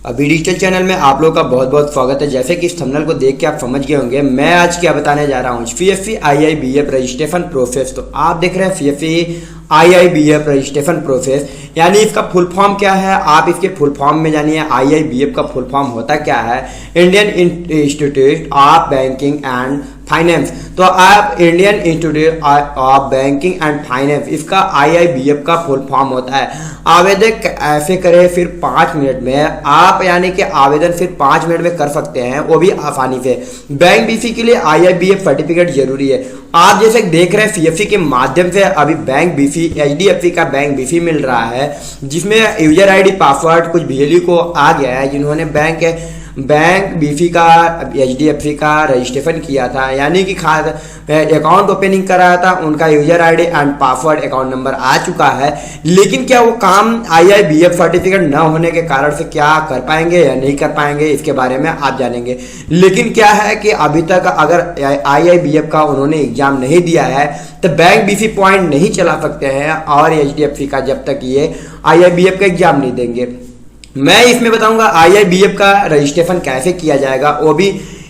अभी digital channel में आप लोगों का बहुत बहुत स्वागत है। जैसे कि इस थंबनेल को देख के आप समझ गए होंगे मैं आज क्या बताने जा रहा हूँ। CFE IIBF registration process. तो आप देख रहे हैं CFE IIBF रजिस्ट्रेशन प्रोसेस, यानी इसका फुल फॉर्म क्या है। आप इसके फुल फॉर्म में जानिए। IIBF का फुल फॉर्म होता क्या है, Indian institute of banking and finance. तो आप Indian institute of banking and finance, इसका IIBF का फुल फॉर्म होता है। आवेदन ऐसे करें फिर 5 मिनट में आप, यानी कि आवेदन फिर 5 मिनट में कर सकते हैं, वो भी आसानी से। बैंक BC के लिए IIBF सर्टिफिकेट जरूरी है। आप जैसे देख रहे हैं CFE के माध्यम से अभी बैंक BC HDFC का बैंक BC मिल रहा है, जिसमें यूजर ID पासवर्ड कुछ बिजली को आ गया है। जिन्होंने बैंक BC का HDFC का रजिस्ट्रेशन किया था, यानी कि अकाउंट ओपनिंग कराया था, उनका user ID and password account number आ चुका है। लेकिन क्या वो काम IIBF सर्टिफिकेट न होने के कारण से क्या कर पाएंगे या नहीं कर पाएंगे, इसके बारे में आप जानेंगे। लेकिन क्या है कि अभी तक अगर IIBF का उन्होंने एग्जाम नहीं दिया है तो बैंक BC पॉइंट नहीं चला सकते हैं, और HDFC का जब तक ये IIBF का एग्जाम नहीं देंगे। मैं इसमें बताऊंगा IIBF का रजिस्ट्रेशन कैसे किया जाएगा, वो भी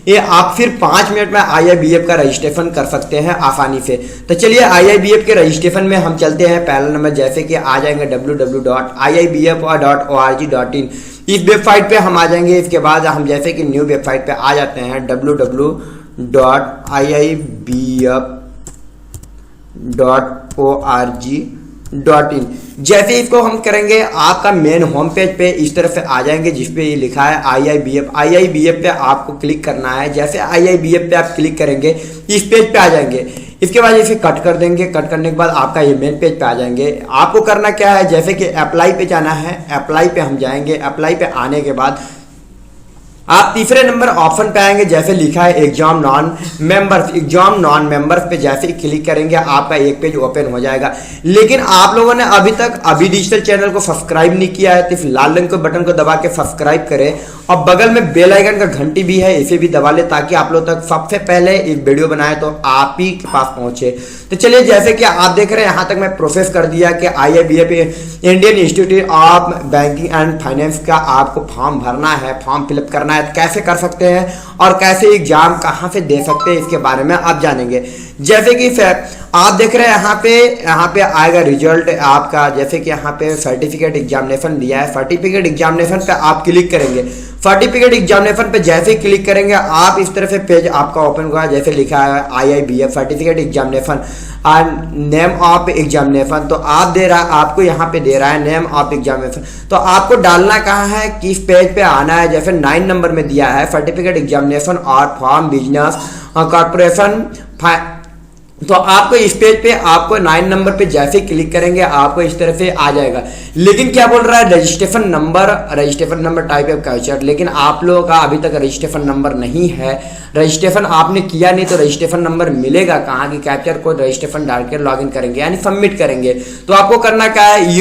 ये आप फिर 5 मिनट में IIBF का रजिस्ट्रेशन कर सकते हैं आसानी से। तो चलिए IIBF के रजिस्ट्रेशन में हम चलते हैं। पहला नंबर जैसे कि आ जाएंगे www.iibf.org.in, इस वेबसाइट पे हम आ जाएंगे। इसके बाद हम जैसे कि न्यू वेबसाइट पे आ जाते हैं www.iibf.org.in। जैसे इसको हम करेंगे, आपका मेन होम पेज पे इस तरह से आ जाएंगे, जिसपे ये लिखा है IIBF पे आपको क्लिक करना है। जैसे IIBF पे आप क्लिक करेंगे इस पेज पे आ जाएंगे। इसके बाद इसे कट कर देंगे। कट करने के बाद आपका ये मेन पेज पे आ जाएंगे। आपको करना क्या है, जैसे कि अप्लाई पे जाना है। अप्लाई पे हम जाएंगे। अप्लाई पे आने के बाद आप तीसरे नंबर ऑप्शन पे आएंगे, जैसे लिखा है एग्जाम नॉन मेंबर्स पे जैसे ही क्लिक करेंगे आपका एक पेज ओपन हो जाएगा। लेकिन आप लोगों ने अभी डिजिटल चैनल को सब्सक्राइब नहीं किया है तो इस लाल रंग के बटन को दबा के सब्सक्राइब करें, और बगल में बेल आइकन का घंटी भी है, इसे भी दबा ले, ताकि आप लोग तक सबसे पहले एक वीडियो बनाए तो आप ही के पास पहुंचे। तो चलिए, जैसे कि आप देख रहे हैं यहाँ तक मैं प्रोसेस कर दिया कि IIBF Indian institute of banking and finance का आपको फॉर्म भरना है, फॉर्म फिलअप करना है। कैसे कर सकते हैं और कैसे एग्जाम कहाँ से दे सकते हैं, इसके बारे में आप जानेंगे। जैसे कि आप देख रहे हैं यहाँ पे आएगा रिजल्ट आपका। जैसे कि यहाँ पे सर्टिफिकेट एग्जामिनेशन दिया है, सर्टिफिकेट एग्जामिनेशन पे आप क्लिक करेंगे। सर्टिफिकेट एग्जामिनेशन पे जैसे ही क्लिक करेंगे आप इस तरह से पेज आपका ओपन होगा, जैसे लिखा है IIBF सर्टिफिकेट एग्जामिनेशन और नेम ऑफ एग्जामिनेशन। तो आपको यहाँ पे दे रहा है नेम ऑफ एग्जामिनेशन। तो आपको डालना कहाँ है, किस पेज पे आना है। जैसे 9 नंबर में दिया है सर्टिफिकेट एग्जामिनेशन और फॉर्म बिजनेस कॉर्पोरेशन। तो आपको इस पेज पे आपको 9 नंबर पे जैसे क्लिक करेंगे आपको इस तरह से आ जाएगा। लेकिन क्या बोल रहा है, registration number type of capture. लेकिन आप लोगों का अभी तक रजिस्ट्रेशन नंबर नहीं है, रजिस्ट्रेशन आपने किया नहीं, तो रजिस्ट्रेशन नंबर मिलेगा कहाँ की। कैप्चर कोड रजिस्ट्रेशन डाल के लॉगिन करेंगे, यानी सबमिट करेंगे। तो आपको करना क्या है,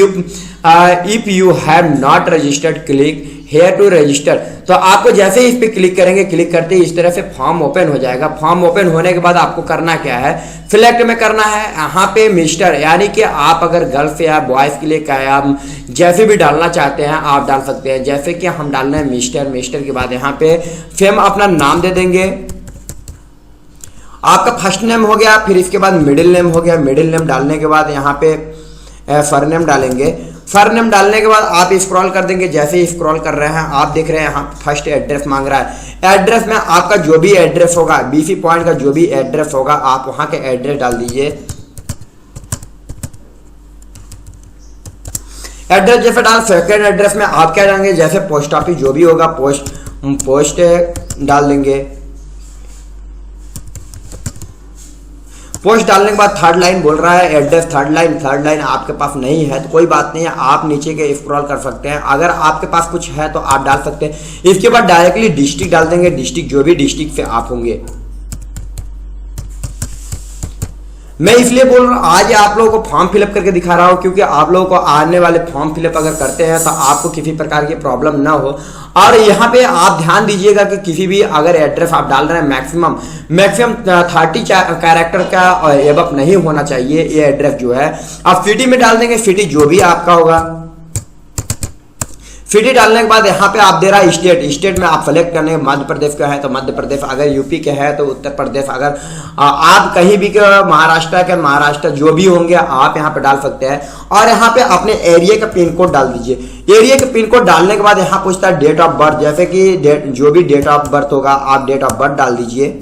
if you have not registered click here to register. तो आपको जैसे ही इस पे क्लिक करेंगे, क्लिक करते ही इस तरह से फॉर्म ओपन हो जाएगा। फॉर्म ओपन होने के बाद आपको करना क्या है, सिलेक्ट में करना है यहाँ पे मिस्टर, यानी कि आप अगर गर्ल्स या बॉयज के लिए क्या है, आप जैसे भी डालना चाहते हैं आप डाल सकते हैं। जैसे कि हम डालना है मिस्टर के बाद यहाँ पे सेम अपना नाम दे देंगे। आपका फर्स्ट नेम हो गया, फिर इसके बाद मिडिल नेम हो गया। मिडिल नेम डालने के बाद यहाँ पे सरनेम डालेंगे। सरनेम डालने के बाद आप स्क्रॉल कर देंगे। जैसे ही स्क्रॉल कर रहे हैं आप देख रहे हैं यहाँ फर्स्ट एड्रेस मांग रहा है। एड्रेस में आपका जो भी एड्रेस होगा, BC पॉइंट का जो भी एड्रेस होगा आप वहां के एड्रेस डाल दीजिए। एड्रेस जैसे डाल, सेकंड एड्रेस में आप क्या डालेंगे, जैसे पोस्ट ऑफिस जो भी होगा पोस्ट डाल देंगे। पोस्ट डालने के बाद थर्ड लाइन बोल रहा है एड्रेस, थर्ड लाइन आपके पास नहीं है तो कोई बात नहीं है, आप नीचे के स्क्रॉल कर सकते हैं। अगर आपके पास कुछ है तो आप डाल सकते हैं। इसके बाद डायरेक्टली डिस्ट्रिक्ट डाल देंगे, डिस्ट्रिक्ट जो भी डिस्ट्रिक्ट से आप होंगे। मैं इसलिए बोल रहा हूँ आज आप लोगों को फॉर्म फिलअप करके दिखा रहा हूँ, क्योंकि आप लोगों को आने वाले फॉर्म फिलअप अगर करते हैं तो आपको किसी प्रकार की प्रॉब्लम ना हो। और यहाँ पे आप ध्यान दीजिएगा कि किसी भी अगर एड्रेस आप डाल रहे हैं मैक्सिमम 30 कैरेक्टर का एबव नहीं होना चाहिए ये एड्रेस जो है। आप सिटी में डाल देंगे, सिटी जो भी आपका होगा। सिटी डालने के बाद यहाँ पे आप दे रहा है स्टेट, स्टेट में आप सेलेक्ट करने मध्य प्रदेश का है तो मध्य प्रदेश, अगर यूपी के है तो उत्तर प्रदेश, अगर आप कहीं भी महाराष्ट्र के महाराष्ट्र जो भी होंगे आप यहाँ पे डाल सकते हैं। और यहाँ पे अपने एरिया का पिन कोड डाल दीजिए। एरिया का पिन कोड डालने के बाद यहाँ पूछता है डेट ऑफ बर्थ, जैसे कि जो भी डेट ऑफ बर्थ होगा आप डेट ऑफ बर्थ डाल दीजिए।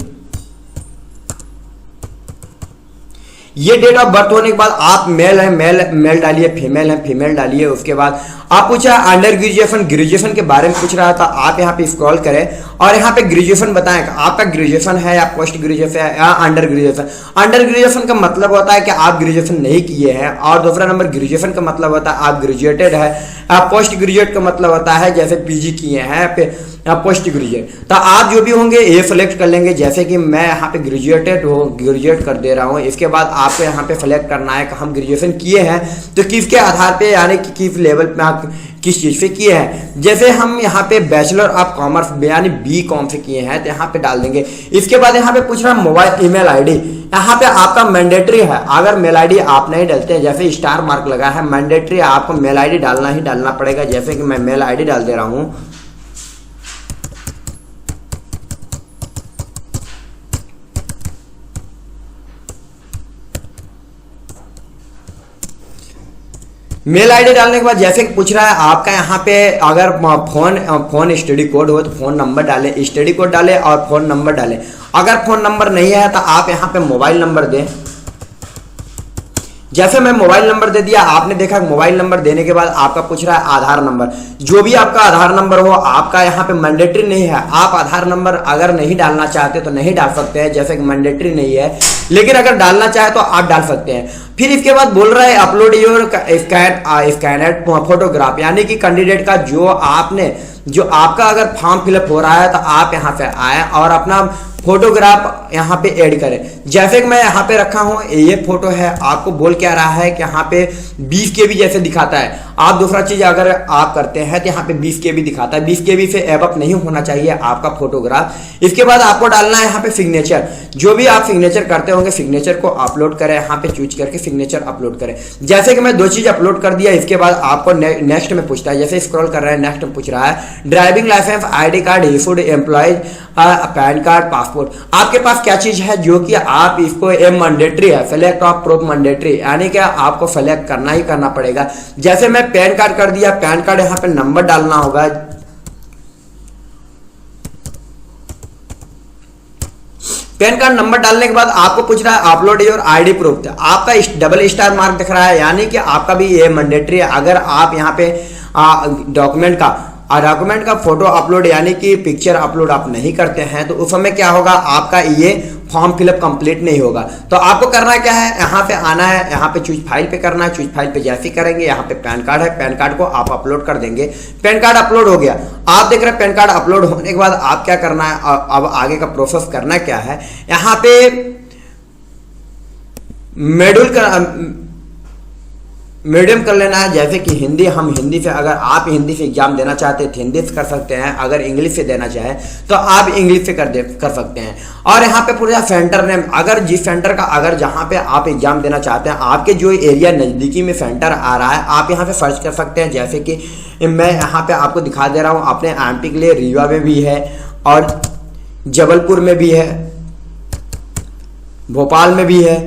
ये डेट ऑफ बर्थ होने के बाद आप मेल है मेल डालिए, फीमेल है फीमेल डालिए। उसके बाद आप पूछा अंडर ग्रेजुएशन के बारे में पूछ रहा था, आप यहाँ पे स्क्रॉल करें और यहाँ पे ग्रेजुएशन बताएं आपका ग्रेजुएशन है या पोस्ट ग्रेजुएशन है या अंडर ग्रेजुएशन। अंडर ग्रेजुएशन का मतलब होता है कि आप ग्रेजुएशन नहीं किए हैं, और दूसरा नंबर ग्रेजुएशन का मतलब होता है आप ग्रेजुएटेड है। पोस्ट ग्रेजुएट का मतलब होता है जैसे पीजी किए हैं पोस्ट ग्रेजुएट। तो आप जो भी होंगे ये सिलेक्ट कर लेंगे, जैसे कि मैं यहाँ पे ग्रेजुएट कर दे रहा हूँ। इसके बाद आपको यहाँ पे सेलेक्ट करना है कि हम ग्रेजुएशन किए हैं तो किसके आधार पे, यानी कि किस लेवल पे आप किस चीज़ से किए हैं। जैसे हम यहाँ पे बैचलर ऑफ कॉमर्स यानी BCom से किए हैं तो यहाँ पे डाल देंगे। इसके बाद यहाँ पे पूछ रहा है मोबाइल ईमेल आईडी, यहाँ पे आपका मैंडेटरी है। अगर मेल आईडी आप नहीं डालते हैं, जैसे स्टार मार्क लगा है मैंडेटरी, आपको मेल आईडी डालना ही डालना पड़ेगा। जैसे कि मैं मेल आईडी डाल दे रहा हूँ। मेल आईडी डालने के बाद जैसे कि पूछ रहा है आपका यहाँ पे अगर फोन स्टडी कोड हो तो फोन नंबर डालें, स्टडी कोड डालें और फोन नंबर डालें। अगर फोन नंबर नहीं है तो आप यहाँ पे मोबाइल नंबर दें। जैसे मैं मोबाइल नंबर दे दिया, आपने देखा मोबाइल नंबर देने के बाद आपका पूछ रहा है आधार नंबर। जो भी आपका आधार नंबर हो, आपका यहाँ पे मैंडेटरी नहीं है, आप आधार नंबर अगर नहीं डालना चाहते तो नहीं डाल सकते हैं, जैसे कि मैंडेटरी नहीं है। लेकिन अगर डालना चाहे तो आप डाल सकते हैं। फिर इसके बाद बोल रहा है अपलोड योर स्कैनेड फोटोग्राफ, यानी कि कैंडिडेट का जो आपका अगर फॉर्म फिलअप हो रहा है तो आप यहाँ पे आए और अपना फोटोग्राफ यहाँ पे ऐड करें। जैसे कि मैं यहाँ पे रखा हूँ, ये फोटो है। आपको बोल क्या रहा है कि यहाँ पे 20 KB जैसे दिखाता है। आप दूसरा चीज अगर आप करते हैं तो यहाँ पे 20 KB दिखाता है, 20 KB से एबव नहीं होना चाहिए आपका फोटोग्राफ। इसके बाद आपको डालना है यहाँ पे सिग्नेचर। जो भी आप सिग्नेचर करते होंगे सिग्नेचर को अपलोड करें, यहाँ पे चूज करके सिग्नेचर अपलोड करें। जैसे कि मैं 2 चीज अपलोड कर दिया। इसके बाद आपको नेक्स्ट में पूछता है, जैसे स्क्रॉल कर रहे हैं नेक्स्ट में पूछ रहा है driving licence, ID card, issued employees, PAN card, passport. आपके पास क्या चीज है जो कि आप इसको मैंडेटरी है, सेलेक्ट ऑफ प्रूफ मैंडेटरी, यानी कि आपको सेलेक्ट करना ही करना पड़ेगा। जैसे मैं पैन कार्ड कर दिया, पैन कार्ड यहाँ पे नंबर डालना होगा। पैन कार्ड नंबर डालने के बाद आपको पूछ रहा है अपलोड योर ID प्रूफ। आपका डबल स्टार मार्क दिख रहा है, यानी कि आपका भी ये मैंडेटरी है। अगर आप यहाँ पे डॉक्यूमेंट का फोटो अपलोड यानी कि पिक्चर अपलोड आप नहीं करते हैं तो उस समय क्या होगा, आपका ये फॉर्म फिलअप कंप्लीट नहीं होगा। तो आपको करना क्या है, यहाँ पे आना है, यहाँ पे चूज फाइल पे करना है। चूज फाइल पे जैसे करेंगे, यहाँ पे पैन कार्ड है, पैन कार्ड को आप अपलोड कर देंगे। पैन कार्ड अपलोड हो गया। आप देख रहे हैं पैन कार्ड अपलोड होने के बाद आप क्या करना है, अब आगे का प्रोसेस करना क्या है, यहाँ पे मीडियम कर लेना है। जैसे कि हिंदी, हम हिंदी से, अगर आप हिंदी से एग्जाम देना चाहते हैं तो हिंदी से कर सकते हैं, अगर इंग्लिश से देना चाहे तो आप इंग्लिश से कर सकते हैं। और यहाँ पे पूरा सेंटर नेम, अगर जिस सेंटर का, अगर जहाँ पे आप एग्जाम देना चाहते हैं, आपके जो एरिया नज़दीकी में सेंटर आ रहा है, आप यहाँ पे सर्च कर सकते हैं। जैसे कि मैं यहाँ पे आपको दिखा दे रहा हूँ, अपने MP के लिए रीवा में भी है और जबलपुर में भी है, भोपाल में भी है।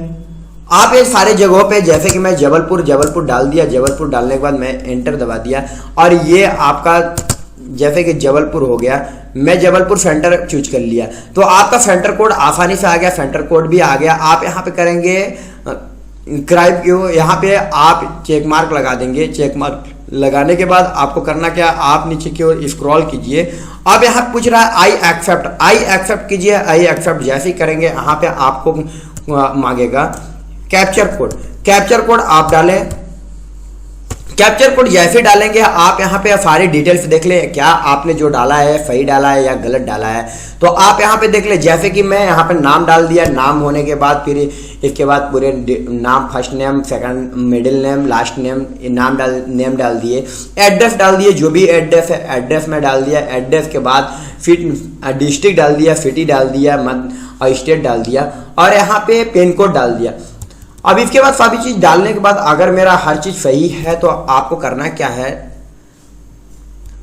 आप ये सारे जगहों पे, जैसे कि मैं जबलपुर डाल दिया। जबलपुर डालने के बाद मैं एंटर दबा दिया और ये आपका जैसे कि जबलपुर हो गया। मैं जबलपुर सेंटर चूज कर लिया तो आपका सेंटर कोड आसानी से आ गया, सेंटर कोड भी आ गया। आप यहाँ पे करेंगे क्राइब क्यों, यहाँ पे आप चेक मार्क लगा देंगे। चेक मार्क लगाने के बाद आपको करना क्या, आप नीचे की ओर स्क्रॉल कीजिए। अब यहाँ पूछ रहा है आई एक्सेप्ट कीजिए। आई एक्सेप्ट जैसे ही करेंगे, यहाँ पे आपको मांगेगा कैप्चर कोड आप डालें। कैप्चर कोड जैसे डालेंगे आप यहाँ पे सारी डिटेल्स देख लें, क्या आपने जो डाला है सही डाला है या गलत डाला है। तो आप यहाँ पे देख ले, जैसे कि मैं यहाँ पे नाम डाल दिया। नाम होने के बाद फिर इसके बाद पूरे नाम, first name, second, middle name, last name, name डाल दिए। एड्रेस डाल दिए, जो भी एड्रेस है एड्रेस में डाल दिया। एड्रेस के बाद फिर डिस्ट्रिक्ट डाल दिया, सिटी डाल दिया, और स्टेट डाल दिया और यहाँ पे पिन कोड डाल दिया। अब इसके बाद सभी चीज डालने के बाद अगर मेरा हर चीज सही है तो आपको करना क्या है,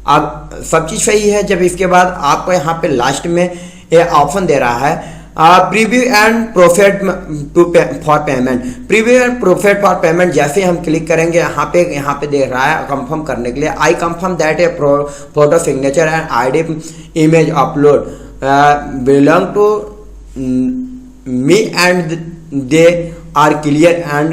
अब सब चीज़ सही है। जब इसके बाद आपको यहाँ पे लास्ट में ये ऑप्शन दे रहा है preview and profit for payment. Preview and profit for payment जैसे हम क्लिक करेंगे यहाँ पे दे रहा है कंफर्म करने के लिए I confirm that a photo signature and ID image upload belong to me and they are clear and.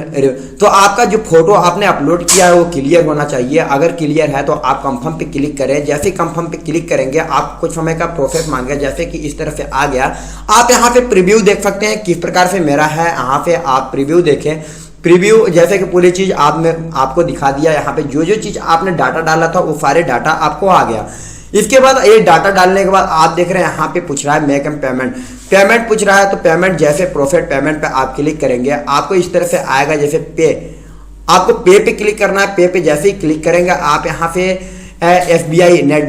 तो आपका जो फोटो आपने अपलोड किया है वो क्लियर होना चाहिए। अगर क्लियर है तो आप कंफर्म पे क्लिक करें। जैसे कंफर्म पे क्लिक करेंगे आप कुछ समय का प्रोसेस मांगे, जैसे कि इस तरह से आ गया। आप यहाँ पे प्रीव्यू देख सकते हैं किस प्रकार से मेरा है। यहाँ पे आप प्रीव्यू देखें। प्रीव्यू जैसे कि पूरी चीज आपको दिखा दिया। यहाँ पे जो चीज आपने डाटा डाला था वो सारे डाटा आपको आ गया। इसके बाद ये डाटा डालने के बाद आप देख रहे हैं यहाँ पे पूछ रहा है मेक एम पेमेंट पूछ रहा है। तो पेमेंट जैसे प्रोफिट पेमेंट पे आप क्लिक करेंगे आपको इस तरह से आएगा। जैसे पे आपको पे क्लिक करना है। पे जैसे ही क्लिक करेंगे आप यहाँ पे SBI नेट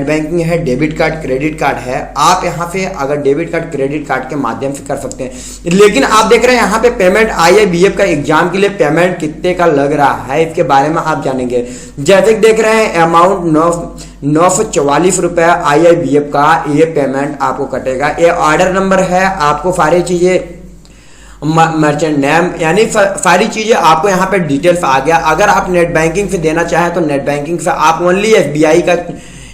बैंकिंग है, डेबिट कार्ड क्रेडिट कार्ड है। आप यहाँ पे अगर डेबिट कार्ड क्रेडिट कार्ड के माध्यम से कर सकते हैं। लेकिन आप देख रहे हैं यहाँ पे पेमेंट IIBF का एग्जाम के लिए पेमेंट कितने का लग रहा है इसके बारे में आप जानेंगे। जैसे कि देख रहे हैं अमाउंट 944 रुपये IIBF का ये पेमेंट आपको कटेगा। ये ऑर्डर नंबर है। आपको सारी चीजें मर्चेंट नेम यानी सारी चीजें आपको यहाँ पे डिटेल्स आ गया। अगर आप नेट बैंकिंग से देना चाहें तो नेट बैंकिंग से आप ओनली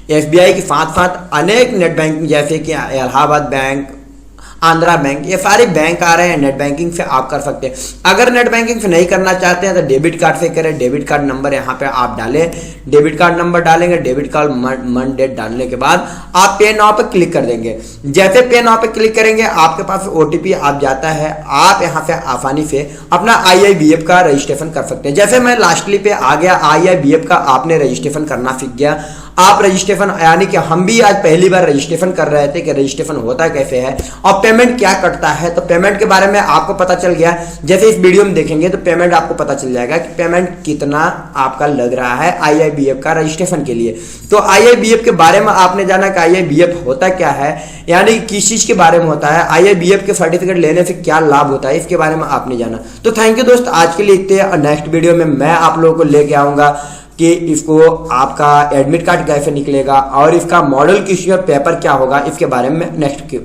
SBI के साथ साथ अनेक नेट बैंकिंग जैसे कि इलाहाबाद बैंक, आंध्रा बैंक, ये सारे बैंक आ रहे हैं। नेट बैंकिंग से आप कर सकते हैं। अगर नेट बैंकिंग से नहीं करना चाहते हैं तो डेबिट कार्ड से करें। डेबिट कार्ड नंबर यहाँ पे आप डालें। डेबिट कार्ड नंबर डालेंगे। डेबिट कार्ड मंथ डेट डालने के बाद आप पे नाउ पे क्लिक कर देंगे। जैसे पे नाउ पे क्लिक करेंगे आपके पास OTP आप जाता है। आप यहाँ से आसानी से अपना IIBF का रजिस्ट्रेशन कर सकते हैं। जैसे मैं लास्टली पे आ गया, IIBF का आपने रजिस्ट्रेशन करना सीख गया। आप रजिस्ट्रेशन यानी कि हम भी आज पहली बार रजिस्ट्रेशन कर रहे थे कि रजिस्ट्रेशन होता कैसे है और पेमेंट क्या कटता है। तो पेमेंट के बारे में आपको पता चल गया। जैसे इस वीडियो में देखेंगे तो पेमेंट आपको पता चल जाएगा कि पेमेंट कितना आपका लग रहा है IIBF का रजिस्ट्रेशन के लिए। तो IIBF के बारे में आपने जाना कि IIBF होता क्या है, यानी किस चीज के बारे में होता है, IIBF के सर्टिफिकेट लेने से क्या लाभ होता है, इसके बारे में आपने जाना। तो थैंक यू दोस्त, आज के लिए इतने। और नेक्स्ट वीडियो में मैं आप लोगों को लेके आऊंगा कि इसको आपका एडमिट कार्ड कैसे निकलेगा और इसका मॉडल क्वेश्चन पेपर क्या होगा, इसके बारे में नेक्स्ट